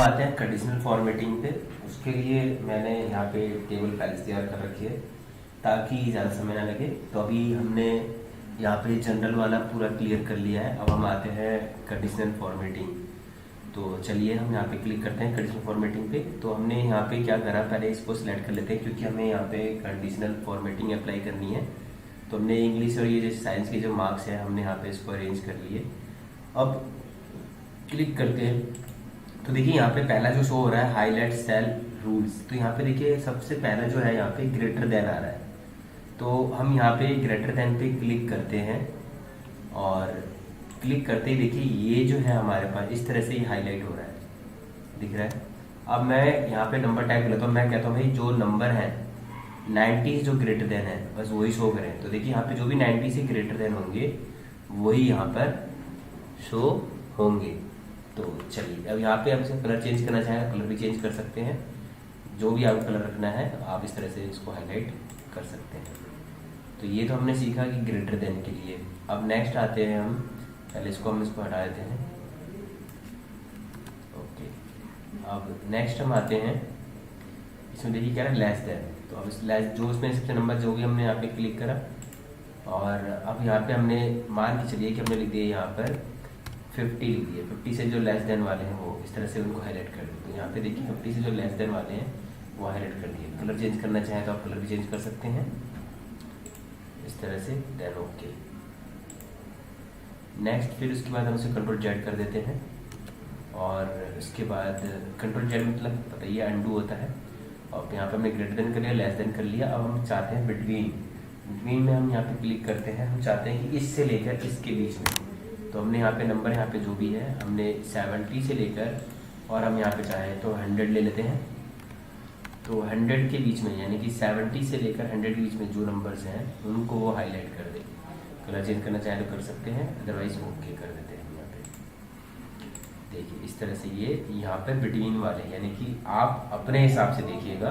आते हैं conditional formatting पे। उसके लिए मैंने यहाँ पे टेबल फाइल्स तैयार कर रखी है ताकि ज़्यादा समय ना लगे। तो अभी हमने यहाँ पे जनरल वाला पूरा क्लियर कर लिया है। अब हम आते हैं कंडीशनल फॉर्मेटिंग। तो चलिए हम यहाँ पे क्लिक करते हैं कंडीशनल फॉर्मेटिंग पे। तो हमने यहाँ पे क्या करा, पहले इसको सिलेक्ट कर लेते हैं क्योंकि हमें यहाँ पे कंडीशनल फॉर्मेटिंग अप्लाई करनी है। तो हमने इंग्लिश और ये जैसे साइंस के जो मार्क्स हैं हमने यहाँ पे इसको अरेंज कर लिए। अब क्लिक करते हैं तो देखिए यहाँ पे पहला जो शो हो रहा है हाईलाइट सेल रूल्स। तो यहाँ पे देखिए सबसे पहला जो है यहाँ पे ग्रेटर देन आ रहा है। तो हम यहाँ पे ग्रेटर देन पे क्लिक करते हैं और क्लिक करते ही देखिए ये जो है हमारे पास इस तरह से ही हाईलाइट हो रहा है, दिख रहा है। अब मैं यहाँ पे नंबर टाइप कर लेता हूँ। मैं कहता हूँ भाई जो नंबर है 90 जो ग्रेटर देन है बस वही शो करें। तो देखिए यहाँ पे जो भी 90 से ग्रेटर देन होंगे वही यहाँ पर शो होंगे। तो चलिए अब यहाँ पे हम इसे कलर चेंज करना चाहें कलर भी चेंज कर सकते हैं। जो भी आपको कलर रखना है आप इस तरह से इसको हाईलाइट कर सकते हैं। तो ये तो हमने सीखा कि ग्रेटर देन के लिए। अब नेक्स्ट आते हैं हम, पहले इसको हटा देते हैं। ओके, अब नेक्स्ट हम आते हैं, इसमें देखिए क्या है लेस देन। तो अब इस लेस जो उसमें सबसे नंबर जो भी हमने यहाँ पे क्लिक करा और अब यहाँ पे हमने मान के चलिए कि हमने लिख दिया यहाँ पर 50 लिख दिए। 50 से जो लेस देन वाले हैं वो इस तरह से उनको हाईलाइट कर दिए। तो यहाँ पे देखिए 50 से जो लेस देन वाले हैं वो हाईलाइट कर दिए। कलर चेंज करना चाहें तो आप कलर भी चेंज कर सकते हैं इस तरह से। देन ओके, नेक्स्ट फिर उसके बाद हम इसे कंट्रोल जेड कर देते हैं और उसके बाद कंट्रोल जेड मतलब पता ही है अनडू होता है। और यहाँ पे हमने ग्रेटर देन कर लिया, लेस देन कर लिया। अब हम चाहते हैं बिटवीन में हम यहाँ पे क्लिक करते हैं। हम चाहते हैं कि इससे लेकर इसके बीच में। तो हमने यहाँ पे नंबर यहाँ पे जो भी है हमने 70 से लेकर और हम यहाँ पे चाहें तो 100 ले लेते हैं। तो 100 के बीच में यानी कि 70 से लेकर 100 के बीच में जो नंबर्स हैं उनको वो हाईलाइट कर दें। कलर चेंज करना चाहें तो कर सकते हैं, अदरवाइज ओके कर देते हैं। यहाँ पे देखिए इस तरह से ये यहाँ पे बिटवीन वाले यानी कि आप अपने हिसाब से देखिएगा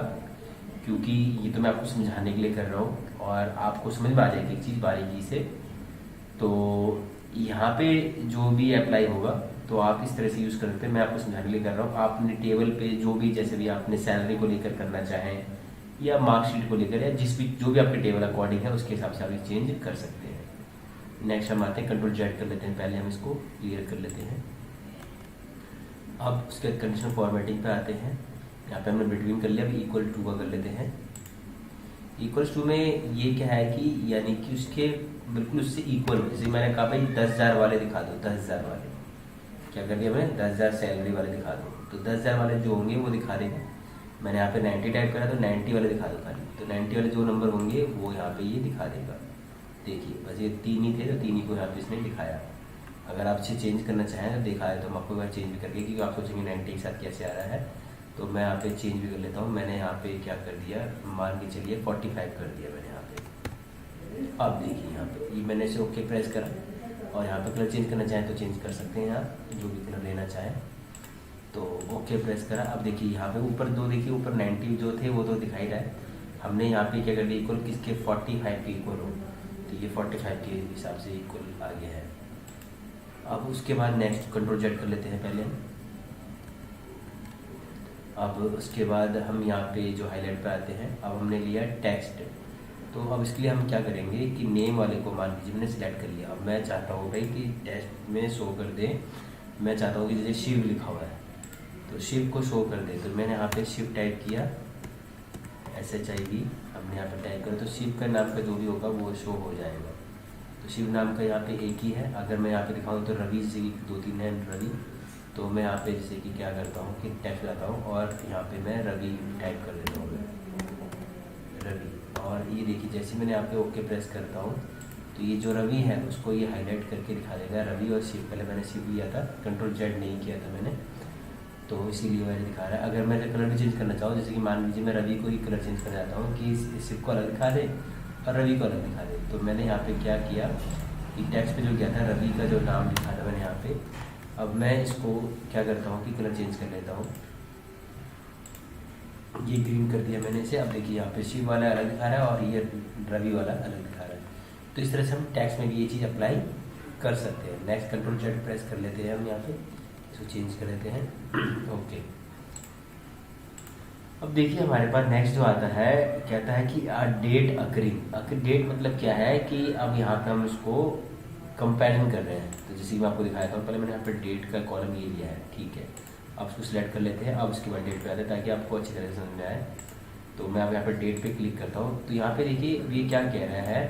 क्योंकि ये तो मैं आपको समझाने के लिए कर रहा हूँ और आपको समझ में आ जाएगी एक चीज़ बारीकी से। तो यहाँ पे जो भी अप्लाई होगा तो आप इस तरह से यूज़ कर सकते हैं। मैं आपको समझाने के लिए कर रहा हूँ। आप अपने टेबल पे जो भी जैसे भी आपने सैलरी को लेकर करना चाहें या मार्कशीट को लेकर या जिस भी जो भी आपके टेबल अकॉर्डिंग है उसके हिसाब से आप चेंज कर सकते हैं। नेक्स्ट हम आते हैं कंट्रोल जेड कर लेते हैं। पहले हम इसको क्लियर कर लेते हैं। अब उसके बाद कंडीशनल फॉर्मेटिंग पे आते हैं। यहाँ पे हमने बिटवीन कर लिया, अब इक्वल टू का कर लेते हैं। इक्वल टू में ये क्या है कि यानी कि उसके बिल्कुल उससे इक्वल हो। जैसे मैंने कहा भाई 10,000 वाले दिखा दो, 10,000 वाले क्या कर दिया मैंने 10,000 सैलरी वाले दिखा दो। तो 10,000 वाले जो होंगे वो दिखा देगा। मैंने यहाँ पे 90 टाइप करा तो 90 वाले दिखा दो खाली। तो 90 वाले जो नंबर होंगे वो यहाँ पे ये दिखा देगा। देखिए बस ये 3 ही थे तो 3 ही को यहाँ पे इसने दिखाया। अगर आप इसे चेंज करना चाहें तो देखा है तो हम आपको एक बार चेंज भी करके, क्योंकि आप सोचेंगे 90 के साथ कैसे आ रहा है। तो मैं यहाँ पे चेंज भी कर लेता हूँ। मैंने यहाँ पे क्या कर दिया, मान के चलिए 45 कर दिया मैंने यहाँ पे। अब देखिए यहाँ पे ये मैंने इसे ओके प्रेस करा और यहाँ पे कलर चेंज करना चाहें तो चेंज कर सकते हैं आप जो भी कलर लेना चाहें। तो ओके प्रेस करा। अब देखिए यहाँ पे ऊपर दो देखिए ऊपर 90 जो थे वो तो दिखाई रहा है। हमने यहाँ पे क्या कर दिया इक्वल किसके 45 के इक्वल हो। तो ये 45 के हिसाब से इक्वल आ गया है। अब उसके बाद नेक्स्ट कंट्रोल जेड कर लेते हैं पहले। अब उसके बाद हम यहाँ पे जो हाईलाइट पे आते हैं। अब हमने लिया टेक्स्ट। तो अब इसके लिए हम क्या करेंगे कि नेम वाले को मान लीजिए मैंने सिलेक्ट कर लिया। अब मैं चाहता हूँ भाई कि टेक्स्ट में शो कर दे। मैं चाहता हूँ कि जैसे शिव लिखा हुआ है तो शिव को शो कर दे। तो मैंने यहाँ पे शिव टाइप किया, SHIV हमने यहाँ पे टाइप करा। तो शिव का नाम का जो भी होगा वो शो हो जाएगा। तो शिव नाम का यहाँ पे एक ही है। अगर मैं यहाँ पे दिखाऊँ तो रवि जैसे कि 2-3 है रवि। तो मैं यहाँ पे जैसे कि क्या करता हूँ कि टेक्स्ट लाता हूँ और यहाँ पे मैं रवि टाइप कर देता हूँ रवि। और ये देखिए जैसे मैंने यहाँ पे ओके प्रेस करता हूँ तो ये जो रवि है उसको ये हाईलाइट करके दिखा देगा। रवि और शिव, पहले मैंने शिव लिया था, कंट्रोल जेड नहीं किया था मैंने, तो इसीलिए मैंने दिखा रहा है। अगर मैं कलर भी चेंज करना चाहूँ जैसे कि मान लीजिए मैं रवि को ही कलर चेंज करना चाहता हूँ कि शिव को अलग दिखा दे और रवि को अलग दिखा दे। तो मैंने यहाँ पे क्या किया कि टेक्स्ट पे जो किया था रवि का जो नाम लिखा था मैंने यहाँ पे। अब मैं इसको क्या करता हूँ कि कलर चेंज कर लेता हूँ। ये ग्रीन कर दिया मैंने इसे। अब देखिए यहाँ पे शिव वाला अलग दिखा रहा है और ये रवि वाला अलग दिखा रहा है। तो इस तरह से हम टेक्स्ट में भी ये चीज़ अप्लाई कर सकते हैं। नेक्स्ट कंट्रोल जेड प्रेस कर लेते हैं हम यहाँ पे, इसको चेंज कर लेते हैं। ओके, अब देखिए हमारे पास नेक्स्ट जो आता है, कहता है कि डेट अकरिंग। डेट मतलब क्या है कि अब यहाँ पे हम इसको कंपेरिजन कर रहे हैं। तो जैसे मैं आपको दिखाया था पहले, मैंने यहाँ पे डेट का कॉलम ये लिया है, ठीक है। अब उसको सिलेक्ट कर लेते हैं, अब उसके बाद डेट पे आते हैं ताकि आपको अच्छी तरह से समझ में आए। तो मैं अब यहाँ पे डेट पे क्लिक करता हूँ, तो यहाँ पे देखिए ये क्या कह रहा है,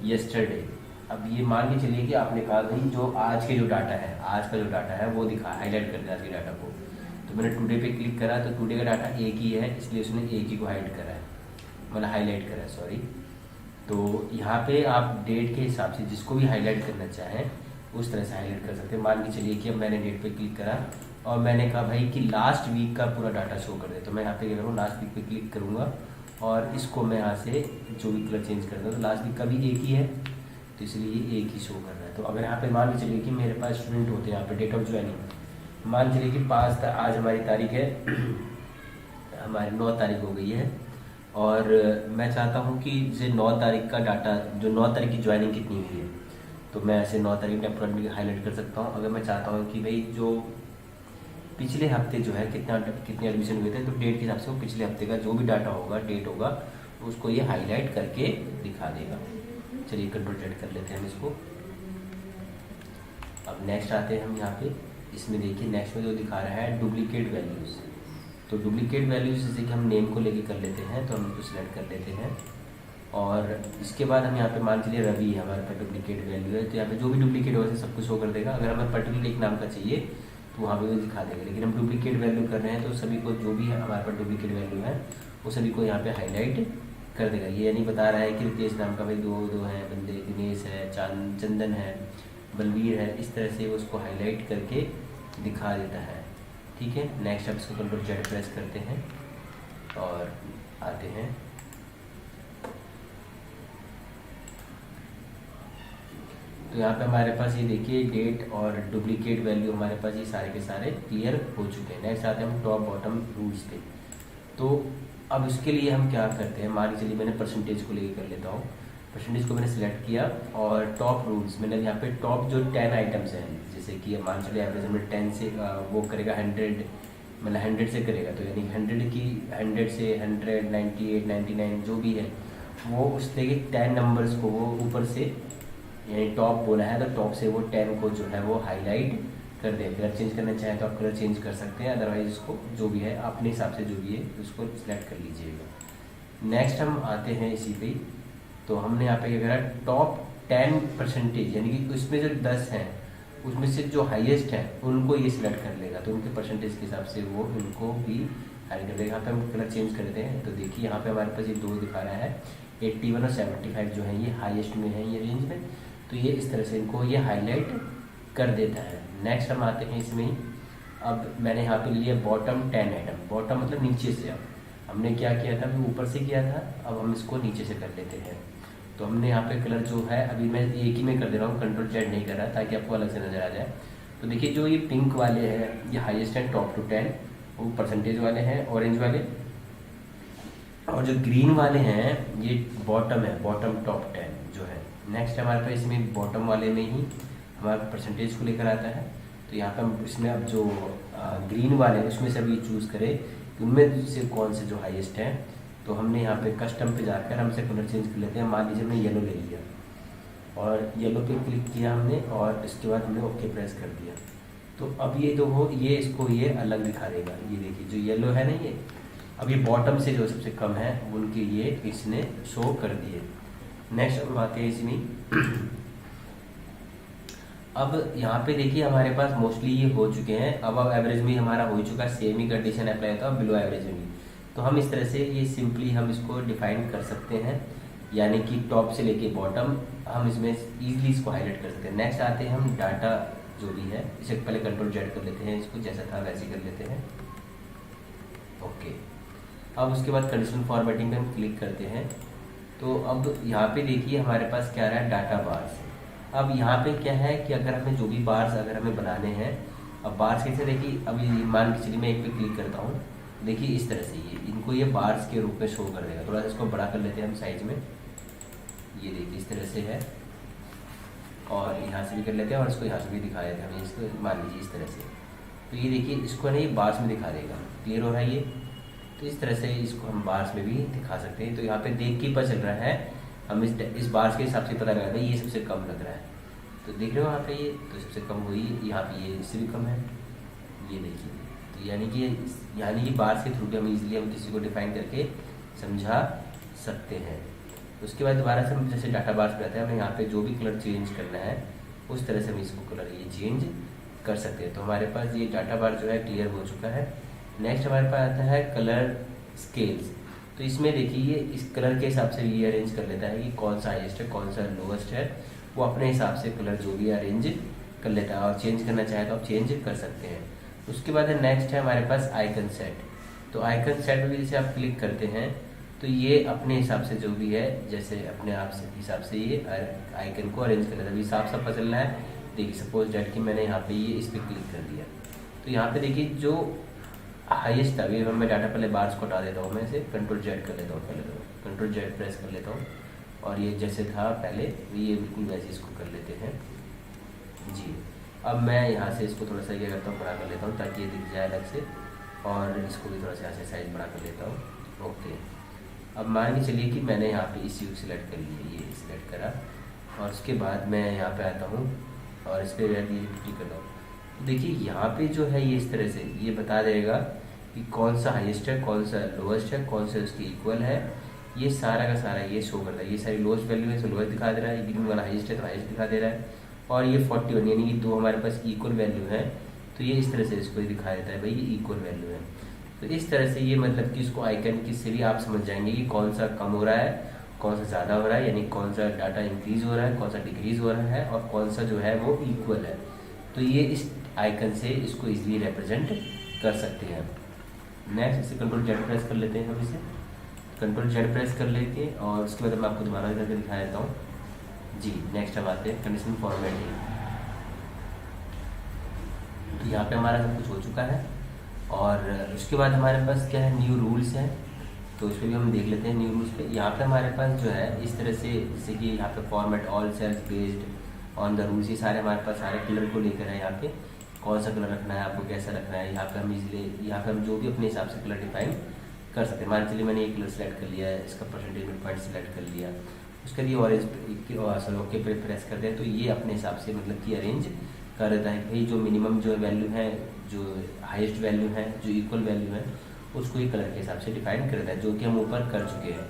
यस्टरडे। अब ये मान के चलिए कि आपने कहा भाई जो आज के जो डाटा है, आज का जो डाटा है वो दिखा, हाईलाइट कर दिया आज के डाटा को। तो मैंने टुडे पे क्लिक करा, तो टुडे का डाटा एक ही है, इसलिए उसने एक ही को हाइड करा है, मतलब हाईलाइट करा है, सॉरी। तो यहाँ पे आप डेट के हिसाब से जिसको भी हाईलाइट करना चाहें उस तरह से हाईलाइट कर सकते हैं। मान के चलिए कि अब मैंने डेट पे क्लिक करा और मैंने कहा भाई कि लास्ट वीक का पूरा डाटा शो कर दे, तो मैं यहाँ पे क्या करूँ, लास्ट वीक पे क्लिक करूँगा और इसको मैं यहाँ से जो भी कलर चेंज कर दूँ। तो लास्ट वीक का भी एक ही है, तो इसलिए एक ही शो कर रहा है। तो अगर यहाँ पे मान के चलिए कि मेरे पास स्टूडेंट होते हैं, यहाँ पे डेट ऑफ ज्वाइनिंग मान चलिए कि 5 आज हमारी तारीख है हमारी 9 तारीख हो गई है, और मैं चाहता हूँ कि जैसे 9 तारीख का डाटा, जो 9 तारीख की ज्वाइनिंग कितनी हुई है, तो मैं ऐसे 9 तारीख में अप्रॉक्सिमेटली हाईलाइट कर सकता हूँ। अगर मैं चाहता हूँ कि भाई जो पिछले हफ्ते जो है कितने एडमिशन हुए थे, तो डेट के हिसाब से वो पिछले हफ्ते का जो भी डाटा होगा, डेट होगा, उसको ये हाईलाइट करके दिखा देगा। चलिए कंट्रोल Z कर लेते हैं हम इसको। अब नेक्स्ट आते हैं हम यहाँ पे, इसमें देखिए नेक्स्ट में जो दिखा रहा है डुप्लीकेट वैल्यूज़। तो डुप्लीकेट वैल्यूज़ जैसे कि हम नेम को लेके कर लेते हैं, तो हम इसको सिलेक्ट कर लेते हैं और इसके बाद हम यहाँ पे मान चलिए रवि हमारे पास डुप्लीकेट वैल्यू है, तो यहाँ पे जो भी डुप्लीकेट होगा सब कुछ शो कर देगा। अगर हमें पर्टिकुलर एक नाम का चाहिए तो वहाँ पे वो दिखा देगा, लेकिन हम डुप्लीकेट वैल्यू कर रहे हैं तो सभी को जो भी है हमारे पास डुप्लीकेट वैल्यू है वो सभी को यहाँ पे हाईलाइट कर देगा। ये यानी बता रहा है कि रितेश नाम का भाई दो हैं बंदे, दिनेश है, चंदन है, बलवीर है, इस तरह से वो उसको हाईलाइट करके दिखा देता है, ठीक है। नेक्स्ट आप इसको कंट्रोल Z प्रेस करते हैं और आते हैं। तो यहाँ पे हमारे पास ये देखिए डेट और डुप्लीकेट वैल्यू हमारे पास ये सारे के सारे क्लियर हो चुके हैं। नेक्स्ट आते हैं हम टॉप बॉटम रूल्स पे। तो अब इसके लिए हम क्या करते हैं, मान के चलिए मैंने परसेंटेज को लेके कर लेता हूँ। परसेंटेज को मैंने सिलेक्ट किया और टॉप रूल्स मैंने यहाँ पे टॉप जो 10 आइटम्स हैं, जैसे कि मान चलिए एवरेज में 10 से वो करेगा 100, मतलब 100 से करेगा, तो यानी 100 से 100, 98, 99 जो भी है वो उस तरह के 10 नंबर्स को वो ऊपर से, यानी टॉप बोला है तो टॉप से वो 10 को जो है वो हाईलाइट कर दे। कलर चेंज करना चाहें तो आप कलर चेंज कर सकते हैं, अदरवाइज इसको जो भी है अपने हिसाब से जो भी है उसको सिलेक्ट कर लीजिएगा। नेक्स्ट हम आते हैं इसी पे, तो हमने यहाँ पे क्या करा, टॉप 10% यानी कि उसमें जो 10 हैं उसमें से जो हाईएस्ट है उनको ये सिलेक्ट कर लेगा, तो उनके परसेंटेज के हिसाब से वो उनको भी हाईलाइट कर देगा। यहाँ पे हम कलर चेंज कर देते हैं, तो देखिए यहाँ पे हमारे पास ये 2 दिखा रहा है, 81 और 75 जो है ये हाईएस्ट में है ये रेंज में, तो ये इस तरह से इनको ये हाईलाइट कर देता है। नेक्स्ट हम आते हैं इसमें, अब मैंने यहाँ पे लिया बॉटम 10 आइटम। बॉटम मतलब नीचे से, अब हमने क्या किया था, अभी ऊपर से किया था, अब हम इसको नीचे से कर लेते हैं। तो हमने यहाँ पे कलर जो है अभी मैं एक ही में कर दे रहा हूँ, कंट्रोल Z नहीं कर रहा ताकि आपको अलग से नज़र आ जाए। तो देखिए जो ये पिंक वाले हैं ये हाईएस्ट है, टॉप टू 10 वो परसेंटेज वाले हैं, ऑरेंज वाले, और जो ग्रीन वाले हैं ये बॉटम है, बॉटम टॉप 10 जो है। नेक्स्ट हमारे पास इसमें बॉटम वाले में ही हमारा परसेंटेज को लेकर आता है, तो यहाँ पे हम इसमें अब जो ग्रीन वाले हैं उसमें से अभी चूज़ करें कि उनमें से कौन से जो हाईएस्ट हैं। तो हमने यहाँ पे कस्टम पे जाकर हमसे कलर चेंज कर लेते हैं। मान लीजिए हमने येलो ले लिया और येलो पे क्लिक किया हमने और इसके बाद हमने ओके प्रेस कर दिया, तो अब ये जो हो ये इसको ये अलग दिखा देगा। ये देखिए जो येलो है ना, ये अब ये बॉटम से जो सबसे कम है उनके ये इसने शो कर दिए। नेक्स्ट हम आते हैं इसमें अब यहाँ पे देखिए हमारे पास मोस्टली ये हो चुके हैं। अब एवरेज में हमारा हो चुका है, सेम ही कंडीशन अप्लाई होता है बिलो एवरेज में भी। तो हम इस तरह से ये सिंपली हम इसको डिफाइन कर सकते हैं, यानी कि टॉप से लेके बॉटम हम इसमें इजीली इसको हाईलाइट कर सकते हैं। नेक्स्ट आते हैं हम डाटा जो भी है, इसे पहले कंट्रोल Z कर लेते हैं, इसको जैसा था वैसे कर लेते हैं, ओके। अब उसके बाद कंडीशनल फॉर्मेटिंग पे हम क्लिक करते हैं, तो अब यहाँ पे देखिए हमारे पास क्या रहा है, डाटा बार्स। अब यहाँ पे क्या है कि अगर हमें जो भी बार्स अगर हमें बनाने हैं, अब बार्स कैसे, देखिए अभी मान के चलिए मैं एक पे क्लिक करता हूँ, देखिए इस तरह से ये इनको ये बार्स के रूप में शो कर देगा। थोड़ा सा इसको बड़ा कर लेते हैं हम साइज में, ये देखिए इस तरह से है, और यहाँ से भी कर लेते हैं और इसको यहाँ से भी दिखा देते हैं हम, इसको मान लीजिए इस तरह से। तो ये देखिए इसको ना ये बार्स में दिखा देगा, क्लियर हो रहा है ये। तो इस तरह से इसको हम बार्स में भी दिखा सकते हैं। तो यहाँ पे देख के पता चल रहा है, हम इस बार्स के हिसाब से पता लगा रहे हैं ये सबसे कम लग रहा है। तो देख रहे हो यहाँ पे ये तो सबसे कम हुई, यहाँ पे ये इससे भी कम है, ये देखिए। तो यानी कि बार्स के थ्रू भी हम इजीली हम किसी को डिफाइन करके समझा सकते हैं। उसके बाद दोबारा से हम जैसे डाटा बार्स पे आते हैं, हमें यहाँ पे जो भी कलर चेंज करना है उस तरह से हम इसको कलर ये चेंज कर सकते हैं। तो हमारे पास ये डाटा बार जो है क्लियर हो चुका है। नेक्स्ट हमारे पास आता है कलर स्केल्स। तो इसमें देखिए ये इस कलर के हिसाब से ये अरेंज कर लेता है कि कौन सा हाईएस्ट है कौन सा लोएस्ट है, वो अपने हिसाब से कलर जो भी अरेंज कर लेता है, और चेंज करना चाहे तो आप चेंज कर सकते हैं। उसके बाद नेक्स्ट है हमारे पास आइकन सेट। तो आइकन सेट में जैसे आप क्लिक करते हैं तो ये अपने हिसाब से जो भी है, जैसे अपने आप से हिसाब से ये आइकन को अरेंज कर लेता है। अभी साफ साफ पता चल रहा है, देखिए सपोज डेट कि मैंने यहाँ पे ये इस पर क्लिक कर दिया, तो यहाँ पे देखिए जो हाईएस्ट था, ये मैं डाटा पहले बार्स को हटा देता हूँ, मैं इसे कंट्रोल जेड कर लेता हूँ, पहले तो कंट्रोल जेड प्रेस कर लेता हूँ, और ये जैसे था पहले ये बिल्कुल वैसे इसको कर लेते हैं जी। अब मैं यहाँ से इसको थोड़ा सा ये करता हूँ, बड़ा कर लेता हूँ ताकि ये दिख जाए अलग से, और इसको भी थोड़ा सा यहाँ से साइज बड़ा कर लेता हूँ। ओके, अब मान के चलिए कि मैंने यहाँ पे इस व्यू सिलेक्ट कर लिया, ये सिलेक्ट करा, और उसके बाद मैं यहाँ पे आता हूँ और इस पर ये क्लिक करता हूँ। तो देखिए यहाँ पे जो है ये इस तरह से ये बता देगा कि कौन सा हाईएस्ट है कौन सा लोएस्ट है, कौन सा उसके इक्वल है, ये सारा का सारा ये शो करता है। ये सारी लोएस्ट वैल्यू है तो लोएस्ट दिखा दे रहा है, ग्रीन वाला हाईएस्ट है तो हाईएस्ट दिखा दे रहा है, और ये 41 यानी कि दो हमारे पास इक्वल वैल्यू है, तो ये इस तरह से इसको दिखा देता है भाई ये इक्वल वैल्यू है। तो इस तरह से ये मतलब कि इसको आइकन की से भी आप समझ जाएंगे कि कौन सा कम हो रहा है कौन सा ज़्यादा हो रहा है, यानी कौन सा डाटा इंक्रीज हो रहा है कौन सा डिक्रीज हो रहा है, और कौन सा जो है वो इक्वल है। तो ये इस आइकन से इसको इजीली रिप्रेजेंट कर सकते हैं। नेक्स्ट इसे कंट्रोल जेड प्रेस कर लेते हैं, हम इसे कंट्रोल जेड प्रेस कर लेके, और उसके बाद मैं आपको दोबारा करके दिखा देता हूँ जी। नेक्स्ट हम आते हैं कंडीशनल फॉर्मेटिंग। तो यहाँ पे हमारा सब कुछ हो चुका है, और उसके बाद हमारे पास क्या है, न्यू रूल्स हैं। तो इस पर भी हम देख लेते हैं न्यू रूल्स पे। यहाँ पे हमारे पास जो है इस तरह से, जैसे कि यहाँ पे format all cells based on the rules, ये सारे हमारे पास सारे कलर को लेकर है। यहाँ पे कौन सा कलर रखना है आपको, कैसा रखना है, यहाँ पे हम इजीली यहाँ पे हम जो भी अपने हिसाब से कलर डिफाइन कर सकते हैं। मान चलिए मैंने एक कलर सेलेक्ट कर लिया है, इसका परसेंटेज मिड पॉइंट सेलेक्ट कर लिया, उसके लिए ऑरेंज ओके पे प्रेस कर दें, तो ये अपने हिसाब से मतलब कि अरेंज कर देता है भाई जो मिनिमम जो वैल्यू है, जो हाईएस्ट वैल्यू है, जो इक्वल वैल्यू है, उसको ही कलर के हिसाब से डिफाइन कर देता है, जो कि हम ऊपर कर चुके हैं।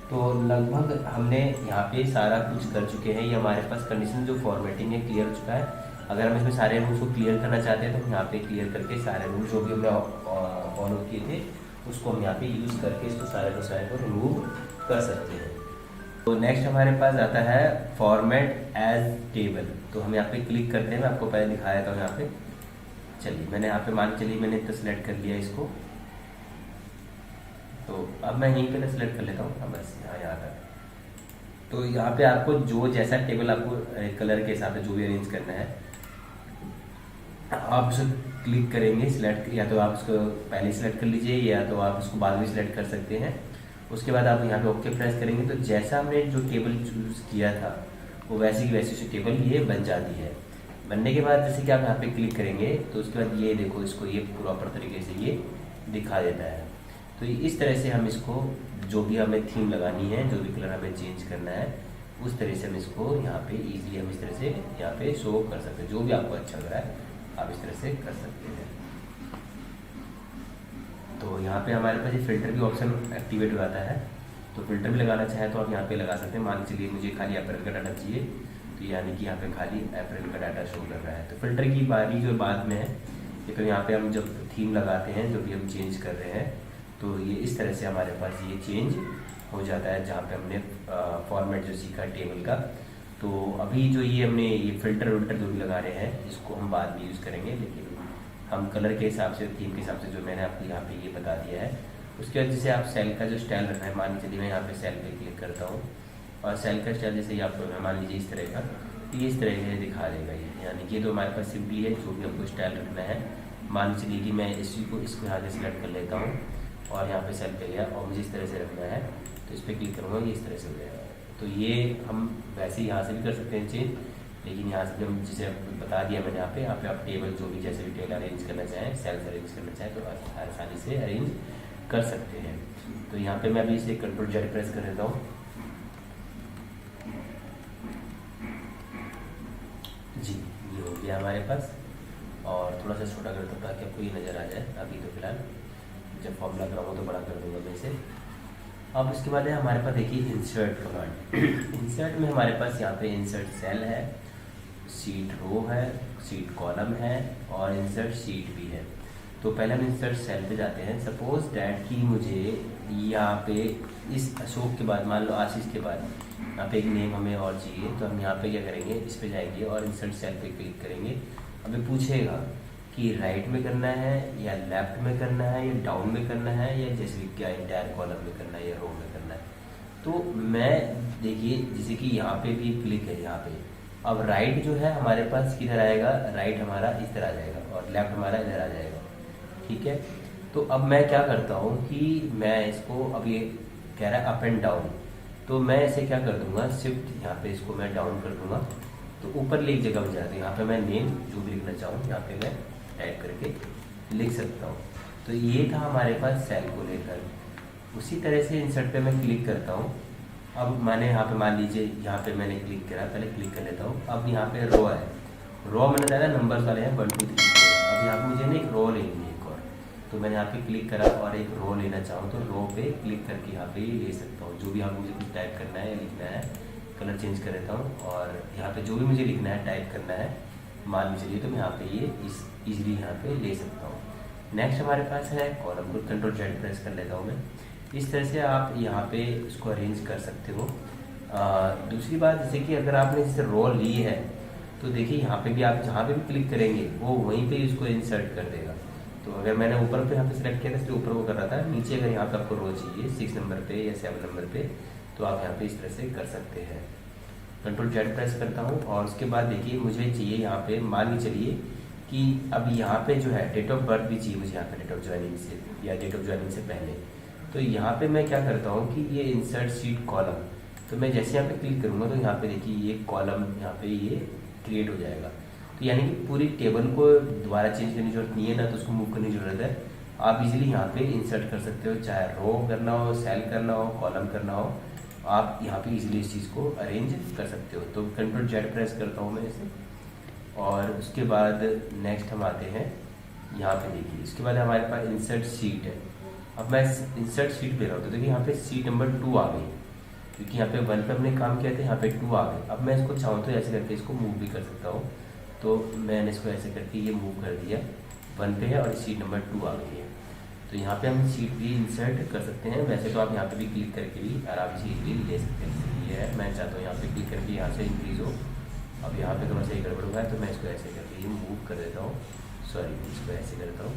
तो लगभग हमने यहाँ पे सारा कुछ कर चुके हैं। ये हमारे पास कंडीशन जो फॉर्मेटिंग है क्लियर हो चुका है। अगर हम इसमें सारे रूल्स को क्लियर करना चाहते हैं तो हम यहाँ पे क्लियर करके सारे रूल्स जो भी हमने फॉलो किए थे उसको हम यहाँ पे यूज़ करके इसको सारे को रिमूव कर सकते हैं। तो नेक्स्ट हमारे पास आता है फॉर्मेट एज टेबल। तो हम यहाँ पे क्लिक करते हैं, मैं आपको पहले दिखा देता हूँ। यहाँ पे चलिए मैंने यहाँ पे मान चलिए मैंने तो सिलेक्ट कर लिया इसको, तो अब मैं यहीं पे सिलेक्ट कर लेता हूँ। अब बस यहाँ तक। तो यहाँ पे आपको जो जैसा टेबल आपको कलर के हिसाब से जो भी अरेंज करना है आप उसको क्लिक करेंगे सिलेक्ट, या तो आप उसको पहले सिलेक्ट कर लीजिए या तो आप उसको बाद में सिलेक्ट कर सकते हैं। उसके बाद आप यहाँ पे ओके प्रेस करेंगे तो जैसा हमने जो टेबल चूज़ किया था वो वैसी की वैसी टेबल ये बन जाती है। बनने के बाद जैसे कि आप यहाँ पे क्लिक करेंगे तो उसके बाद ये देखो इसको ये प्रॉपर तरीके से ये दिखा देता है। तो इस तरह से हम इसको जो भी हमें थीम लगानी है, जो भी कलर हमें चेंज करना है, उस तरह से हम इसको यहाँ पे इजीली हम इस तरह से यहाँ पे शो कर सकते हैं। जो भी आपको अच्छा लग रहा है आप इस तरह से कर सकते हैं। तो यहाँ पे हमारे पास ये फिल्टर भी ऑप्शन एक्टिवेट हो जाता है। तो फिल्टर भी लगाना चाहे तो आप यहाँ पे लगा सकते हैं। मान चलिए मुझे खाली अप्रैल का डाटा चाहिए, तो यानी कि यहाँ पे खाली अप्रैल का डाटा शो कर रहा है। तो फिल्टर की बारी जो बाद में है, ये तो यहाँ पे हम जब थीम लगाते हैं, जो भी हम चेंज कर रहे हैं, तो ये इस तरह से हमारे पास ये चेंज हो जाता है। जहाँ पे हमने फॉर्मेट जो सीखा टेबल का, तो अभी जो ये हमने ये फिल्टर विल्टर जो भी लगा रहे हैं इसको हम बाद में यूज़ करेंगे, लेकिन हम कलर के हिसाब से, थीम के हिसाब से जो मैंने आपको यहाँ पे ये बता दिया है। उसके बाद जैसे आप सेल का जो स्टाइल रखना है, मान लीजिए मैं यहाँ पे सेल पे क्लिक करता हूँ और सेल का स्टाइल जैसे आपको मान लीजिए इस तरह का, तो ये इस तरह से दिखा देगा ये, यानी कि तो हमारे पास सिंपली है जो भी हमको स्टाइल रखना है। मान चलिए कि मैं इसको यहाँ से सिलेक्ट कर लेता हूँ और यहाँ पे सेल पे गया और मुझे इस तरह से रखना है, तो इस पर क्लिक करूँगा ये इस तरह से हो जाएगा। तो ये हम वैसे यहाँ से भी कर सकते हैं चेंज, लेकिन यहाँ से हम जिसे बता दिया मैंने यहाँ पे आप टेबल जो भी जैसे भी टेबल अरेंज करना चाहें, सेल्स अरेंज करना चाहें तो आसानी से अरेंज कर सकते हैं। तो यहाँ पे मैं अभी इसे कंट्रोल जेड प्रेस कर देता हूँ जी, ये हो गया हमारे पास। और थोड़ा सा छोटा कर दूँ ताकि आपको ये नज़र आ जाए। अभी तो फिलहाल जब फॉर्मूला कराऊँ तो बड़ा कर दूँगा मैं इसे। अब उसके बाद है हमारे पास देखिए इंसर्ट कमांड। इंसर्ट में हमारे पास यहाँ पे इंसर्ट सेल है, सीट रो है, सीट कॉलम है और इंसर्ट सीट भी है। तो पहले हम इंसर्ट सेल पे जाते हैं। सपोज डैट कि मुझे यहाँ पे इस अशोक के बाद, मान लो आशीष के बाद यहाँ पे एक नेम हमें और चाहिए, तो हम यहाँ पे क्या करेंगे, इस पे जाएंगे और इंसर्ट सेल पे क्लिक करेंगे। हमें पूछेगा कि राइट में करना है या लेफ्ट में करना है या डाउन में करना है या जैसे कि क्या इंटायर कॉलम में करना है या रो में करना है। तो मैं देखिए जैसे कि यहाँ पे भी क्लिक है यहाँ पे। अब राइट जो है हमारे पास किधर आएगा, राइट हमारा इस तरह आ जाएगा और लेफ्ट हमारा इधर आ जाएगा, ठीक है। तो अब मैं क्या करता हूँ कि मैं इसको, अब ये कह रहा है अप एंड डाउन, तो मैं इसे क्या कर दूंगा, शिफ्ट यहाँ पे इसको मैं डाउन कर दूंगा। तो ऊपर ले एक जगह बन जाती है, यहाँ पे मैं नेम जो भी लिखना चाहूँ यहाँ पे मैं टाइप करके लिख सकता हूँ। तो ये था हमारे पास सेल को लेकर। उसी तरह से इंसर्ट पे मैं क्लिक करता हूँ। अब मैंने यहाँ पे मान लीजिए यहाँ पे मैंने क्लिक करा, पहले क्लिक कर लेता हूँ। अब यहाँ पे रो है, रो मैंने डाला नंबर्स वाले हैं 1 2 3 4। अब यहाँ पे मुझे ना एक रो लेनी है एक और, तो मैंने यहाँ पे क्लिक करा और एक रो लेना चाहूँ तो रो पे क्लिक करके यहाँ पे ले सकता हूँ। जो भी यहाँ मुझे कुछ टाइप करना है या लिखना है, कलर चेंज कर देता हूँ और यहाँ पे जो भी मुझे लिखना है टाइप करना है मान लीजिए चलिए, तो मैं यहाँ पे ये इजीली यहाँ पे ले सकता हूँ। नेक्स्ट हमारे पास है कॉलम को, कंट्रोल जेड प्रेस कर लेता हूँ मैं। इस तरह से आप यहाँ पे इसको अरेंज कर सकते हो। दूसरी बात जैसे कि अगर आपने जैसे रो ली है तो देखिए यहाँ पे भी आप जहाँ पे भी क्लिक करेंगे वो वहीं पे इसको इंसर्ट कर देगा। तो अगर मैंने ऊपर पे यहाँ पे सिलेक्ट किया था इसलिए ऊपर वो कर रहा था, नीचे अगर यहाँ पे आपको रो चाहिए 6 नंबर पे या 7 नंबर पे तो आप यहाँ पे इस तरह से कर सकते हैं। कंट्रोल जेड प्रेस करता हूँ और उसके बाद देखिए मुझे चाहिए यहाँ पे, मान के चलिए कि अब यहाँ पे जो है डेट ऑफ बर्थ भी चाहिए मुझे यहाँ पे डेट ऑफ ज्वाइनिंग से या डेट ऑफ ज्वाइनिंग से पहले। तो यहाँ पे मैं क्या करता हूँ कि ये इंसर्ट सीट कॉलम, तो मैं जैसे यहाँ पे क्लिक करूँगा तो यहाँ पे देखिए ये कॉलम यहाँ पे ये क्रिएट हो जाएगा। तो यानी कि पूरी टेबल को दोबारा चेंज करने की जरूरत नहीं है, ना तो उसको मूव करने की जरूरत है। आप इजीली यहाँ पे इंसर्ट कर सकते हो, चाहे रो करना हो, सेल करना हो, कॉलम करना हो, आप यहाँ पे इजीली इस चीज़ को अरेंज कर सकते हो। तो कंट्रोल जेड प्रेस करता हूँ मैं इसे और उसके बाद नेक्स्ट हम आते हैं यहाँ पे देखिए। इसके बाद हमारे पास इंसर्ट सीट है। अब मैं इंसर्ट सीट पे रहा हूँ तो देखिए यहाँ पे सीट नंबर 2 आ गई, क्योंकि यहाँ पे 1 पे हमने काम किया था, यहाँ पे 2 आ गए। अब मैं इसको चाहूँ तो ऐसे करके इसको मूव भी कर सकता हूँ। तो मैंने इसको ऐसे करके ये मूव कर दिया, 1 पे है और सीट नंबर 2 आ गई है। तो यहाँ पे हम सीट भी इंसर्ट कर सकते हैं। वैसे तो आप यहाँ पे भी क्लिक करके भी आराम से इजीली ले सकते हैं। ये है, मैं चाहता हूँ यहाँ पे क्लिक करके यहाँ से इंक्रीज हो। अब यहाँ पे थोड़ा सा गड़बड़ हुआ है तो मैं इसको ऐसे करके ये मूव कर देता हूँ, सॉरी इसको ऐसे करता हूँ।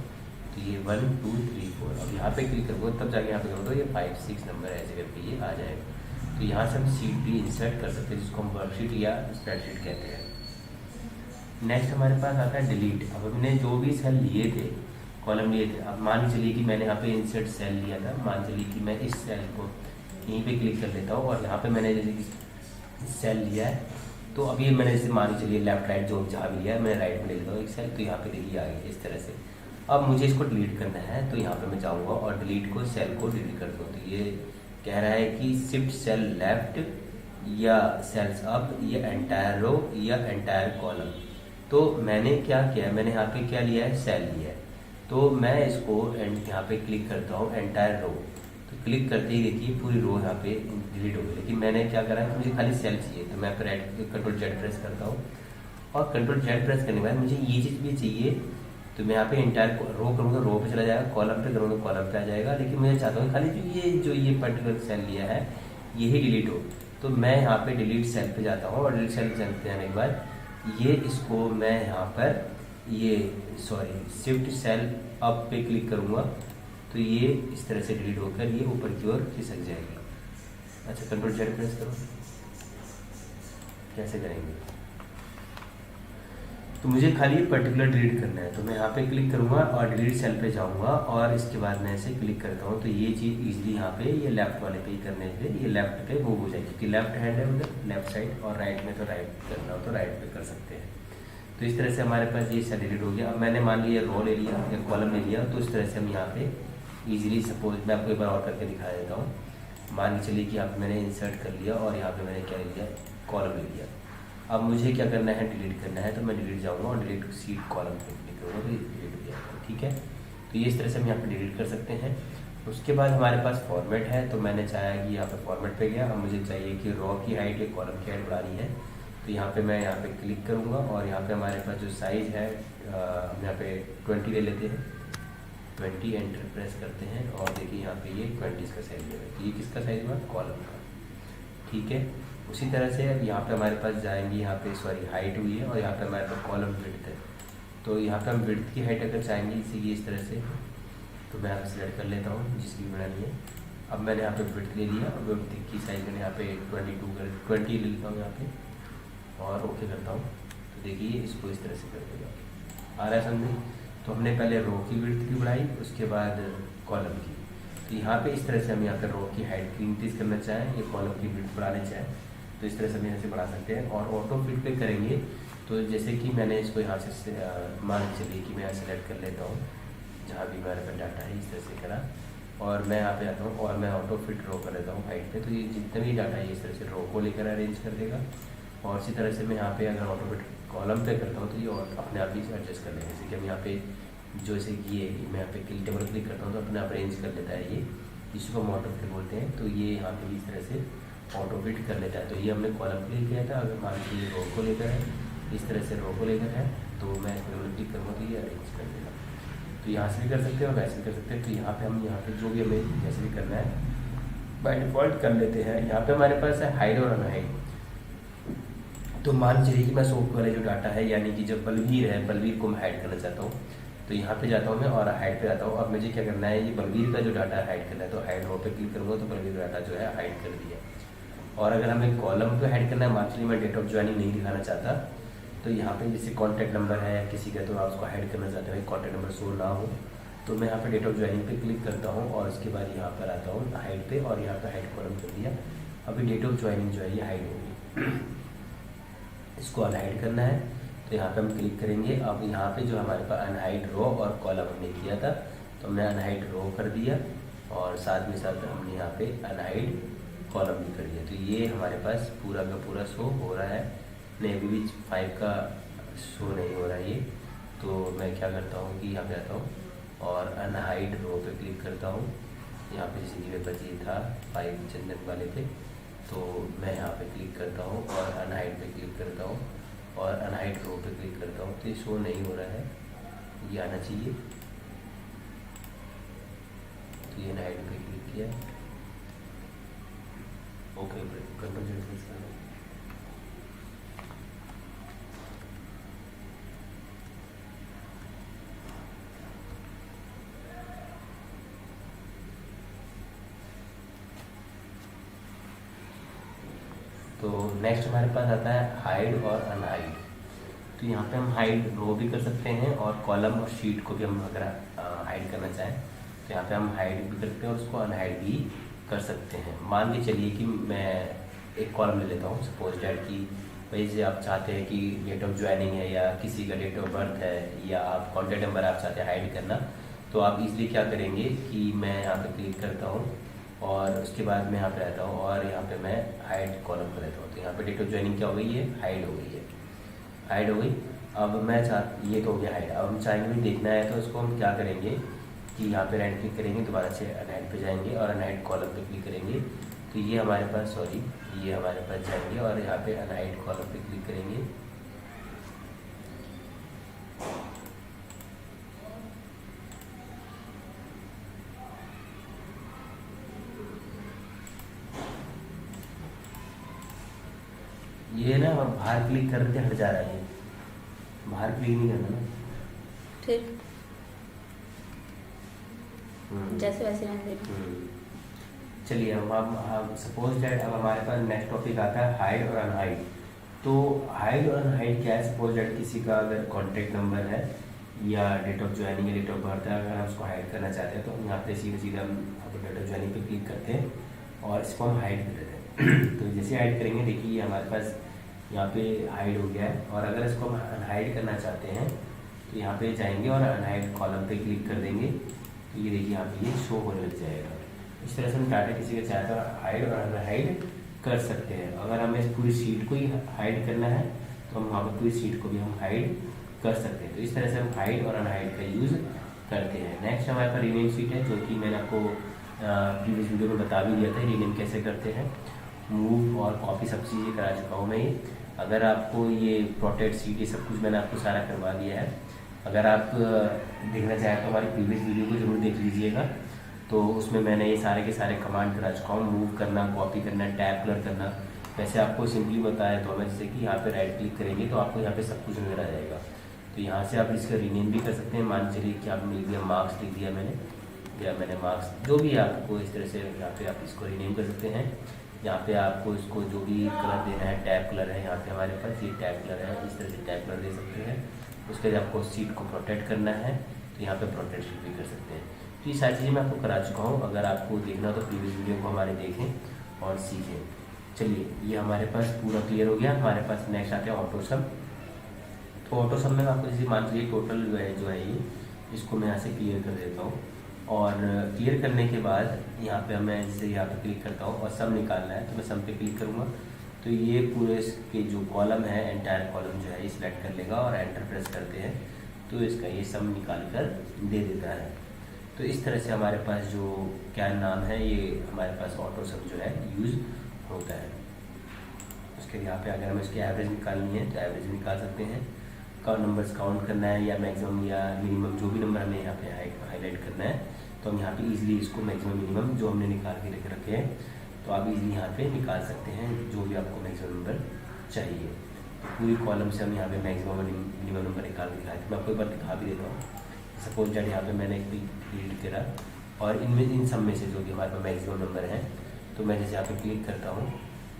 तो ये 1 2 3 4, अब यहाँ पे क्लिक करूँगा तब जाके यहाँ पे करूँगा तो ये 5 6 नंबर ऐसे करके ये आ जाएगा। तो यहाँ से हम सीट भी इंसर्ट कर सकते हैं, जिसको हम वर्कशीट या स्प्रेडशीट कहते हैं। नेक्स्ट हमारे पास आता है डिलीट। अब हमने जो भी सेल लिए थे, कॉलम लिए थे, अब मान चलिए कि मैंने यहाँ पे इंसर्ट सेल लिया था, मान चलिए कि मैं इस सेल को यहीं पे क्लिक कर लेता हूँ और यहाँ पे मैंने जैसे कि सेल लिया है तो अब ये मैंने जैसे मान चलिए लेफ्ट राइट जो जहाँ भी लिया है मैं राइट में ले लेता हूँ एक सेल, तो यहाँ पे देखिए आ गया इस तरह से। अब मुझे इसको डिलीट करना है तो यहाँ पे मैं जाऊँगा और डिलीट को सेल को डिलीट कर दूँ। तो ये कह रहा है कि शिफ्ट सेल लेफ्ट या सेल्स अप या एंटायर रो या एंटायर कॉलम। तो मैंने क्या किया, मैंने यहाँ पे क्या लिया है, सेल लिया है। तो मैं इसको यहाँ पे क्लिक करता हूँ एंटायर रो, तो क्लिक करते ही देखिए पूरी रो यहाँ पे डिलीट हो गई। लेकिन मैंने क्या करा है, मुझे खाली सेल चाहिए तो मैं कंट्रोल जेड प्रेस करता हूँ और कंट्रोल जेड प्रेस करने के बाद मुझे ये चीज़ भी चाहिए तो मैं यहाँ पे एंटायर रो करूँगा, रो पे चला जाएगा, कॉलम पे करूँगा, कॉलम पे आ जाएगा। लेकिन मैं चाहता हूँ खाली जो ये पर्टिकुलर सेल लिया है यही डिलीट हो। तो मैं यहाँ पे डिलीट सेल पे जाता हूँ और डिलीट सेल पे जाने के बाद ये इसको मैं यहाँ पर ये शिफ्ट सेल अप पे क्लिक करूँगा तो ये इस तरह से डिलीट होकर ये ऊपर की ओर खिसक जाएगी। अच्छा कंट्रोल जेड प्रेस करो, कैसे करेंगे, तो मुझे खाली पर्टिकुलर डिलीट करना है तो मैं यहाँ पे क्लिक करूँगा और डिलीट सेल पे जाऊँगा और इसके बाद मैं इसे क्लिक करता हूँ तो ये चीज़ इजीली यहाँ पे ये लेफ्ट वाले पे ही करने पे ये लेफ्ट पे मूव हो जाएगी, क्योंकि लेफ्ट हैंड है उधर लेफ्ट साइड और राइट में तो राइट करना हो तो राइट पे कर सकते हैं। तो इस तरह से हमारे पास ये सेल डिलीट हो गया। अब मैंने मान लिया रो ले लिया या कॉलम ले लिया तो इस तरह से हम यहाँ पे ईजिली। सपोज मैं आपको एक बार और करके दिखा देता हूँ। मान के चलिए कि यहाँ पे मैंने इंसर्ट कर लिया और यहाँ पे मैंने क्या लिया, कॉलम ले लिया। अब मुझे क्या करना है, डिलीट करना है, तो मैं डिलीट जाऊँगा और डिलीट सीट कॉलम पे क्लिक करूँगा तो ये डिलीट हो जाएगा। ठीक है, तो ये इस तरह से हम यहाँ पे डिलीट कर सकते हैं। उसके बाद हमारे पास फॉर्मेट है, तो मैंने चाहा कि यहाँ पे फॉर्मेट पे गया। अब मुझे चाहिए कि रो की हाइट या कॉलम की हाइट बढ़ानी है, तो यहाँ पे मैं यहाँ पे क्लिक करूँगा और यहाँ पे हमारे पास जो साइज़ है हम यहाँ पे 20 ले लेते हैं। 20 एंटर प्रेस करते हैं और देखिए यहाँ पे ये 20 का साइज है। तो ये किसका साइज हुआ, कॉलम का। ठीक है, उसी तरह से अब यहाँ पे हमारे पास जाएंगे, यहाँ पे सॉरी हाइट हुई है और यहाँ पे हमारे पास कॉलम विड्थ है। तो यहाँ पे हम विड्थ की हाइट अगर चाहेंगे इसी इस तरह से, तो मैं यहाँ सेलेक्ट कर लेता हूँ जिसकी भी बनानी है। अब मैंने यहाँ पे विड्थ ले लिया, अब विड्थ की साइज मैंने यहाँ पे 20 ले लेता हूँ यहाँ पे और ओके करता हूँ। तो देखिए इसको इस तरह से कर देगा। आ रहा है समझे। तो हमने पहले रो की विड्थ की बढ़ाई, उसके बाद कॉलम की। तो यहाँ पे इस तरह से हम यहाँ पे रो की हाइट की इंक्रीज करना चाहें या कॉलम की विड्थ बढ़ाना चाहें तो इस तरह से हम यहाँ से बढ़ा सकते हैं। और ऑटो फिट पे करेंगे तो जैसे कि मैंने इसको यहाँ से मान चलिए कि मैं यहाँ सेलेक्ट कर लेता हूँ जहाँ भी मेरे पास डाटा है, इस तरह से करा और मैं यहाँ पे आता हूँ और मैं ऑटो फिट रो कर लेता हूँ हाइट पे। तो ये जितना भी डाटा है इस तरह से रो को लेकर अरेंज कर देगा। और इसी तरह से मैं यहाँ पे अगर ऑटो फिट कॉलम पे करता हूँ तो ये और अपने आप ही एडजस्ट कर लेगा। जैसे कि हम यहाँ पे जैसे कि ये मैं यहाँ पे क्लिक टेबल क्लिक करता हूँ तो अपने आप अरेंज कर लेता है ये, जिसको हम ऑटो फिट बोलते हैं। तो ये यहाँ पे इस तरह से ऑटो फिट कर लेता है। तो ये हमने कॉलम के लिए किया था। अगर मान लीजिए रो को लेकर है, इस तरह से रो को लेकर है, तो मैं इस पर क्लिक करूँगा तो ये अरेंज कर देगा। तो यहाँ से भी कर सकते हैं और वैसे भी कर सकते हैं। तो यहाँ पे हम यहाँ पे जो भी हमें जैसे भी करना है बाय डिफ़ॉल्ट कर लेते हैं। यहाँ पे हमारे पास है हाइड और अनहाइड। तो मान चलिए कि मैं सोप वाले जो डाटा है यानी कि जब बलवीर है, बलवीर को मैं हाइड करना चाहता हूँ तो यहाँ पे जाता हूँ मैं और हाइड पे जाता हूँ। अब मुझे क्या करना है, ये बलवीर का जो डाटा है हाइड करना है, तो हाइड रो पे क्लिक करूँगा तो बलवीर का डाटा जो है हाइड कर दिया। और अगर हमें कॉलम पे हाइड करना है, मान चलिए मैं डेट ऑफ ज्वाइनिंग नहीं दिखाना चाहता, तो यहाँ पे जैसे कॉन्टैक्ट नंबर है किसी का, तो आप उसको हाइड करना चाहते हैं कॉन्टैक्ट नंबर शो ना हो, तो मैं यहाँ पे डेट ऑफ ज्वाइनिंग पे क्लिक करता हूँ और उसके बाद यहाँ पर आता हूँ हाइड पे और यहाँ पे हाइड कॉलम कर दिया। अभी डेट ऑफ ज्वाइनिंग जो है ये हाइड होगी। इसको अनहाइड करना है तो यहाँ पे हम क्लिक करेंगे। अब यहाँ पे जो हमारे पास अनहाइड रो और कॉलम हमने किया था तो हमने अनहाइड रो कर दिया और साथ में साथ हमने यहाँ पे अनहाइड कॉलम भी कर दिया। तो ये हमारे पास पूरा का पूरा शो हो रहा है। नहीं, अभी भी 5 का शो नहीं हो रहा है ये। तो मैं क्या करता हूँ कि यहाँ पे आता हूँ और अनहाइड रो पे क्लिक करता हूँ। यहाँ पे जैसे कि मेरे पास ये था 5 चंदन वाले पे, तो मैं यहाँ पे क्लिक करता हूँ और अनहाइड पे क्लिक करता हूँ और अनहाइड रो पे क्लिक करता हूँ। तो ये शो नहीं हो रहा है, ये आना चाहिए। तो ये अनहाइड पे क्लिक किया, ओके कंट्रोल Z प्रेस करना। तो नेक्स्ट हमारे पास आता है हाइड और अनहाइड। तो यहाँ पे हम हाइड रो भी कर सकते हैं और कॉलम और शीट को भी हम अगर हाइड करना चाहें तो यहाँ पे हम हाइड भी करते हैं और उसको अनहाइड भी कर सकते हैं। मान के चलिए कि मैं एक कॉलम ले लेता हूँ, सपोज डैट की भाई से आप चाहते हैं कि डेट ऑफ ज्वाइनिंग है या किसी का डेट ऑफ बर्थ है या आप कॉन्टैक्ट नंबर आप चाहते हैं हाइड करना, तो आप इजली क्या करेंगे कि मैं यहाँ पे क्लिक करता हूँ और उसके बाद मैं यहाँ पे रहता हूँ और यहाँ पे मैं हाइड कॉलम कर देता हूँ। तो यहाँ पे डेट ऑफ ज्वाइनिंग क्या हो गई है, हाइड हो गई है, हाइड हो गई। अब मैं ये तो हो गया हाइड। अब हम चाहेंगे भी देखना है तो इसको हम क्या करेंगे कि यहाँ पे राइट क्लिक करेंगे, दोबारा से अनहाइड पे जाएंगे और अनहाइड कॉलम पे क्लिक करेंगे। तो ये हमारे पास ये हमारे पास जाएंगे और यहाँ पे अनहाइड कॉलम पे क्लिक करेंगे। ये ना बाहर क्लिक करके हट जा रहा है, ये बाहर क्लिक नहीं करना ना, फिर जैसे वैसे रहने देना। चलिए हम सपोज दैट अब हमारे पास नेक्स्ट टॉपिक आता है हाइड और अनहाइड। तो हाइड और अनहाइड क्या है, सपोज दैट किसी का अगर कॉन्टैक्ट नंबर है या डेट ऑफ ज्वाइनिंग या डेट ऑफ बर्थ है, अगर हम उसको हाइड करना चाहते हैं तो हम यहाँ पे सीधे सीधे हम डेट ऑफ ज्वाइनिंग पे क्लिक करते हैं और इसको हम हाइड कर देते हैं। तो जैसे हाइड करेंगे देखिए ये हमारे पास यहाँ पे हाइड हो गया है। और अगर इसको हम अनहाइड करना चाहते हैं तो यहाँ पे जाएंगे और अनहाइड कॉलम पे क्लिक कर देंगे। तो ये देखिए यहाँ पे ये शो होने लग जाएगा। इस तरह से हम डाटा किसी का चाहे तो हाइड और अनहाइड कर सकते हैं। अगर हमें इस पूरी शीट को ही हाइड करना है तो हम वहाँ पर पूरी शीट को भी हम हाइड कर सकते हैं। तो इस तरह से हम हाइड और अनहाइड का यूज़ करते हैं। नेक्स्ट हमारे पास रीनेम शीट है, जो कि मैंने आपको प्रीवियस वीडियो में बता भी दिया था रीनेम कैसे करते हैं। मूव और कॉपी सब चीज़ें करा चुका हूँ मैं ये। अगर आपको ये प्रोटेक्ट शीट ये सब कुछ मैंने आपको सारा करवा दिया है। अगर आप देखना चाहें तो हमारी प्रीवियस वीडियो को जरूर देख लीजिएगा। तो उसमें मैंने ये सारे के सारे कमांड करा चुका हूँ, मूव करना, कॉपी करना, टैब कलर करना। वैसे आपको सिंपली बताया तो हमें, जैसे कि यहाँ पे राइट क्लिक करेंगे तो आपको यहाँ पे सब कुछ नजर आ जाएगा। तो यहाँ से आप इसका रीनेम भी कर सकते हैं। मान चलिए कि आप मिल गया मार्क्स लिख दिया मैंने, या मैंने मार्क्स, जो भी आपको इस तरह से यहाँ पे आप इसको रीनेम कर सकते हैं। यहाँ पे आपको इसको जो भी कलर देना है, टैब कलर है यहाँ पे हमारे पास, ये टैब कलर है, इस तरह से टैब कलर दे सकते हैं। उसके बाद आपको सीट को प्रोटेक्ट करना है तो यहाँ पे प्रोटेक्ट भी कर सकते हैं। तो ये सारी चीज़ें मैं आपको करा चुका हूँ। अगर आपको देखना तो प्रीवियस वीडियो को हमारे देखें और सीखें। चलिए, ये हमारे पास पूरा क्लियर हो गया। हमारे पास नेक्स्ट आते हैं ऑटो सम। तो ऑटो सम में आपको जैसे मान लीजिए टोटल जो है ये, इसको मैं यहाँ से क्लियर कर देता हूँ। और क्लियर करने के बाद यहाँ पे मैं जैसे यहाँ पे क्लिक करता हूँ और सम निकालना है तो मैं सम पे क्लिक करूँगा। तो ये पूरे इसके जो कॉलम है, एंटायर कॉलम जो है, ये सिलेक्ट कर लेगा और एंटर प्रेस करते हैं तो इसका ये सम निकाल कर दे देता है। तो इस तरह से हमारे पास जो क्या नाम है, ये हमारे पास ऑटो सम जो है यूज़ होता है। उसके यहाँ पे अगर हमें इसकी एवरेज निकालनी है तो एवरेज निकाल सकते हैं। नंबर्स काउंट करना है या मैक्सिमम या मिनिमम, जो भी नंबर हमें यहाँ पे हाईलाइट करना है तो हम यहाँ पे इजीली इसको मैक्सिमम मिनिमम जो हमने निकाल के रख रखे हैं तो आप इजीली यहाँ पे निकाल सकते हैं जो भी आपको मैक्सिमम नंबर चाहिए। तो पूरी कॉलम से हम यहाँ पे मैक्सिमम और मिनिमम नंबर निकाल के दिखाए। मैं आपको एक बार दिखा भी देता हूँ। सपोज दैट यहाँ पे मैंने क्लिक करा और इनमें इन सब में से जो कि हमारे पास मैक्सिमम नंबर है, तो मैं जैसे यहाँ पे क्लिक करता हूँ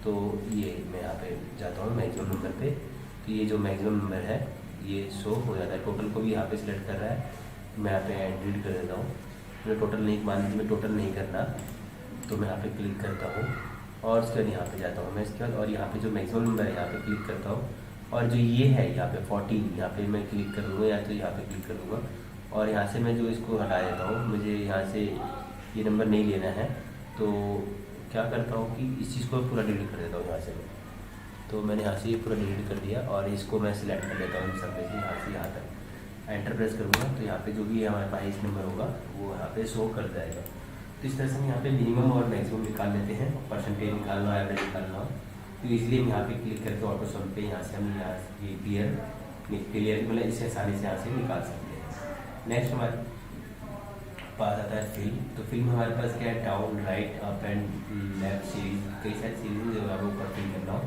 तो ये मैं यहाँ पे जाता हूँ मैक्सिमम नंबर पे, तो ये जो मैक्सिमम नंबर है ये शो हो जाता है। टोटल को भी यहाँ पे सिलेक्ट कर रहा है, मैं यहाँ पे एडिट कर देता हूँ। मैं टोटल नहीं, मान लीजिए मैं टोटल नहीं करना तो मैं यहाँ पे क्लिक करता हूँ और उसके बाद यहाँ पे जाता हूँ मैं इसके बाद, और यहाँ पे जो मैक्सिमम नंबर है यहाँ पे क्लिक करता हूँ। और जो ये है यहाँ पे 40, यहाँ पे मैं क्लिक करूँगा या तो यहाँ पे क्लिक करूँगा और यहाँ से मैं जो इसको हटा देता हूँ। मुझे यहाँ से ये नंबर नहीं लेना है तो क्या करता हूँ कि इस चीज़ को पूरा डिलीट कर देता हूँ यहाँ से। तो मैंने यहाँ से ये पूरा डिलीट कर दिया और इसको मैं सिलेक्ट कर लेता हूँ सब में से, यहाँ से यहाँ तक एंटर प्रेस करूँगा तो यहाँ पे जो भी हमारे पास इस नंबर होगा वो यहाँ पे शो कर जाएगा। तो इस तरह से हम यहाँ पे मिनिमम और मैक्सिमम निकाल लेते हैं। परसेंटेज निकालना है, एवरेज निकालना हो तो इसलिए हम यहाँ पे क्लिक करके ऑटो सम पे यहाँ से हम यहाँ ये क्लियर मतलब इसे आसानी से यहाँ से निकाल सकते हैं। नेक्स्ट हमारे पास आता है फिल। तो फिल में हमारे पास क्या है, down, right, up and left series, कई सारी सीरीज जो है ऊपर फिल करना हो।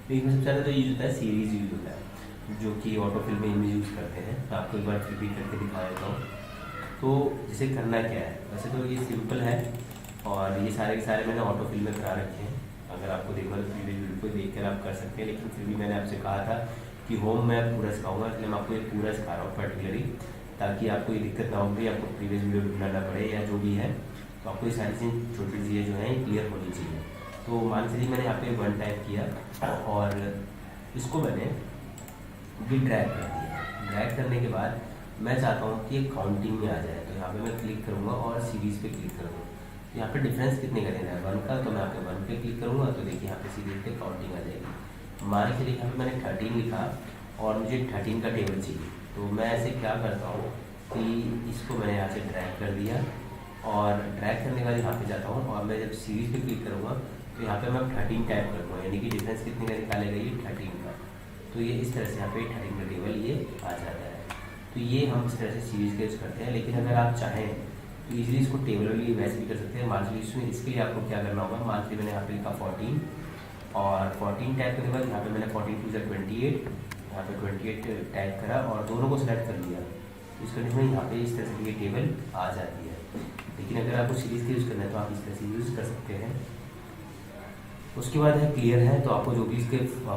तो इसमें सबसे ज़्यादा तो यूज होता है सीरीज यूज होता है, जो कि ऑटो फिल में इमेज यूज़ करते हैं। तो आपको एक बार रिपीट करके दिखा देता हूँ। तो जिसे करना क्या है, वैसे तो ये सिंपल है और ये सारे के सारे मैंने ऑटो फिल में करा रखे हैं। अगर आपको देखना तो प्रीवियस वीडियो को देख कर आप कर सकते हैं, लेकिन फिर भी मैंने आपसे कहा था कि होम मैं पूरा सिखाऊंगा, इसलिए मैं आपको ये पूरा सिखा रहा हूँ पर्टिकुलरली, ताकि आपको ये दिक्कत ना हो कि आपको प्रीवियस वीडियो ढूंढना पड़े या जो भी है। तो आपको ये सारी चीज़ें, छोटी चीज़ें जो हैं क्लियर होनी चाहिए। तो मान लीजिए मैंने यहाँ पे 1 टाइप किया और इसको मैंने भी ड्रैग कर दिया। ड्रैग करने के बाद मैं चाहता हूँ कि ये काउंटिंग में आ जाए, तो यहाँ पे मैं क्लिक करूँगा और सीरीज़ पे क्लिक करूँगा। तो यहाँ पे डिफरेंस कितने का देना है, 1 का, तो मैं यहाँ पे 1 पे क्लिक करूँगा तो देखिए यहाँ पे सीरीज पे काउंटिंग आ जाएगी। मान के चलिए यहाँ पे मैंने 13 लिखा और मुझे 13 का टेबल चाहिए, तो मैं ऐसे क्या करता हूँ कि इसको मैंने यहाँ से ड्रैग कर दिया और ड्रैग करने के बाद यहाँ पे जाता हूँ और मैं जब सीरीज पे क्लिक करूँगा तो यहाँ पे मैं 13 टाइप करूँगा, यानी कि डिफरेंस कितने का निकालेगा, ये 13 का। तो ये इस तरह से यहाँ पे 13 का टेबल ये आ जाता है। तो ये हम इस तरह से सीरीज का यूज़ करते हैं। लेकिन अगर आप चाहें तो इजीली इसको टेबल वाली वैसे भी कर सकते हैं। मंथली इसमें इसके लिए आपको क्या करना होगा, मंथली मैंने यहाँ पे लिखा 14 और 14 टाइप करने के बाद यहाँ पे मैंने 14 टू 28, यहाँ पे 28 टाइप करा और दोनों को सिलेक्ट कर लिया। इस कंडीशन में यहाँ पे इस तरह से ये टेबल आ जाती है। लेकिन अगर आपको सीरीज का यूज़ करना है तो आप इस तरह से यूज़ कर सकते हैं। उसके बाद है क्लियर है, तो आपको जो भी इसके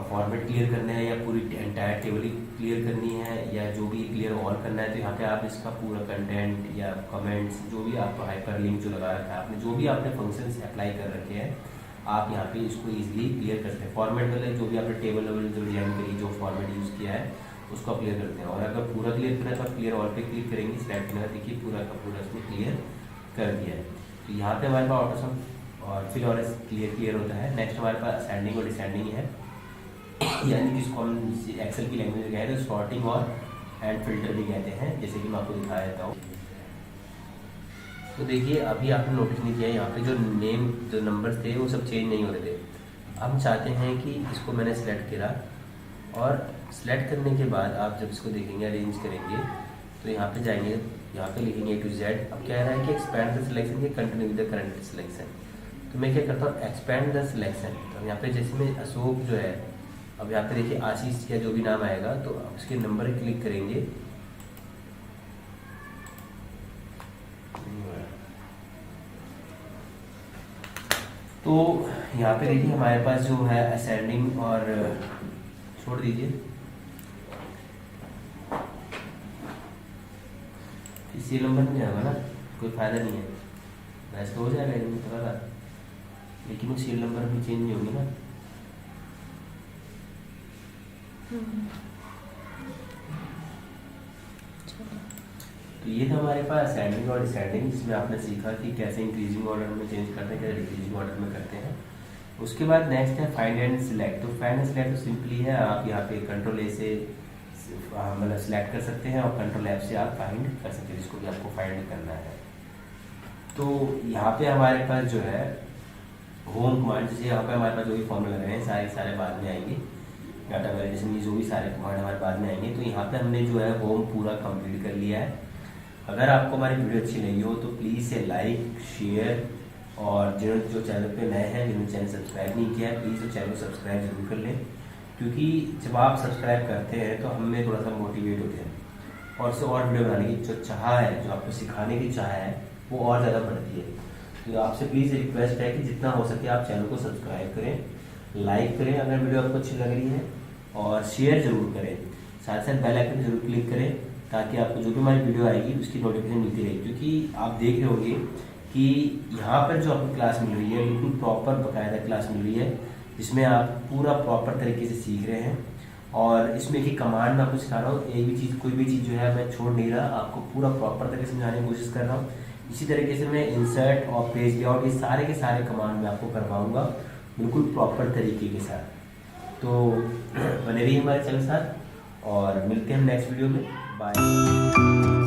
फॉर्मेट क्लियर करना है या पूरी एंटायर टेबल ही क्लियर करनी है या जो भी क्लियर ऑल करना है, तो यहाँ पे आप इसका पूरा कंटेंट या कमेंट्स जो भी आपको हाइपर लिंक जो लगा रखा है आपने, जो भी आपने फंक्शंस अप्लाई कर रखे हैं, आप यहाँ पे इसको इजीली क्लियर कर सकते हैं। फॉर्मेट वाले जो भी आपने टेबल लेवल जो डिजाइन करी, जो फॉर्मेट यूज़ किया है, उसको क्लियर करते हैं। और अगर पूरा क्लियर करना है तो आप क्लियर ऑल पे क्लिक करेंगे, सिलेक्ट करना है, देखिए पूरा का पूरा इसमें क्लियर कर दिया है। तो यहाँ पे हमारे पास ऑटो सम और फिल और क्लियर होता है। नेक्स्ट हमारे पास असेंडिंग और डिसेंडिंग है, यानी कि इसको हम एक्सेल की लैंग्वेज में कहते हैं सॉर्टिंग और एंड फिल्टर भी कहते हैं, जैसे कि मैं आपको दिखा देता हूँ। तो देखिए अभी आपने नोटिस नहीं किया, यहाँ पे जो नेम जो नंबर्स थे वो सब चेंज नहीं हो रहे थे। हम चाहते हैं कि इसको मैंने सेलेक्ट करा और सेलेक्ट करने के बाद आप जब इसको देखेंगे अरेंज करेंगे तो यहाँ पे जाएंगे, यहाँ पे लिखेंगे A to Z। अब क्या रहा है कि एक्सपैंड द सिलेक्शन, ये continue with the current selection. तो मैं क्या करता हूँ एक्सपैंड द सिलेक्शन। तो यहाँ पे जैसे में अशोक जो है, अब यहाँ पे देखिए आशीष का जो भी नाम आएगा तो उसके नंबर क्लिक करेंगे, तो यहाँ पे देखिए हमारे पास जो है असेंडिंग और छोड़ दीजिए, सीरियल नंबर नहीं आएगा ना, कोई फायदा नहीं है, वैसे तो हो जाएगा इनमें पता था, लेकिन वो सीरियल नंबर भी चेंज नहीं होंगे ना। तो ये था हमारे पास असेंडिंग और डिसेंडिंग, जिसमें आपने सीखा कि कैसे इंक्रीजिंग ऑर्डर में चेंज करते हैं, कैसे डिक्रीजिंग ऑर्डर में करते हैं। उसके बाद नेक्स्ट है फाइंड एंड सिलेक्ट। तो फाइंड एंड सिलेक्ट तो सिंपली है, आप यहाँ पे कंट्रोल ए से मतलब सिलेक्ट कर सकते हैं और कंट्रोल एफ से आप फाइंड कर सकते हैं, जिसको भी आपको फाइंड करना है। तो यहाँ पे हमारे पास जो है होम कमांड, जैसे यहाँ पे हमारे पास जो भी फॉर्मूला लग रहे हैं सारे बाद में आएंगे, डाटा वैलिडेशन ये जो भी सारे कमांड हमारे बाद में आएंगे। तो यहाँ पे हमने जो है होम पूरा कंप्लीट कर लिया है। अगर आपको हमारी वीडियो अच्छी लगी हो तो प्लीज़ से लाइक शेयर, और जिन्होंने जो चैनल पे नए हैं, जिन्होंने चैनल सब्सक्राइब नहीं किया है, प्लीज़ वो चैनल को सब्सक्राइब जरूर कर लें, क्योंकि जब आप सब्सक्राइब करते हैं तो हमें थोड़ा सा मोटिवेट होते हैं और उससे और वीडियो बनाने की जो चाह है, जो आपको सिखाने की चाह है, वो और ज़्यादा बढ़ती है। तो आपसे प्लीज़ रिक्वेस्ट है कि जितना हो सके आप चैनल को सब्सक्राइब करें, लाइक करें अगर वीडियो आपको अच्छी लग रही है, और शेयर ज़रूर करें, साथ साथ बेल आइकन जरूर क्लिक करें, ताकि आपको जो भी हमारी वीडियो आएगी उसकी नोटिफिकेशन मिलती रहे। क्योंकि आप देख रहे होंगे कि यहाँ पर जो आपको क्लास मिल रही है बिल्कुल प्रॉपर बाकायदा क्लास मिल रही है, जिसमें आप पूरा प्रॉपर तरीके से सीख रहे हैं। और इसमें एक कमांड मैं आपको सिखा रहा हूँ, एक भी चीज़ कोई भी चीज़ जो है मैं छोड़ नहीं रहा, आपको पूरा प्रॉपर तरीके से समझाने की कोशिश कर रहा हूँ। इसी तरीके से मैं इंसर्ट और पेज लेआउट, ये सारे के सारे कमांड मैं आपको करवाऊँगा बिल्कुल प्रॉपर तरीके के साथ। तो बने रहिए हमारे चैनल के साथ और मिलते हैं नेक्स्ट वीडियो में। बाय।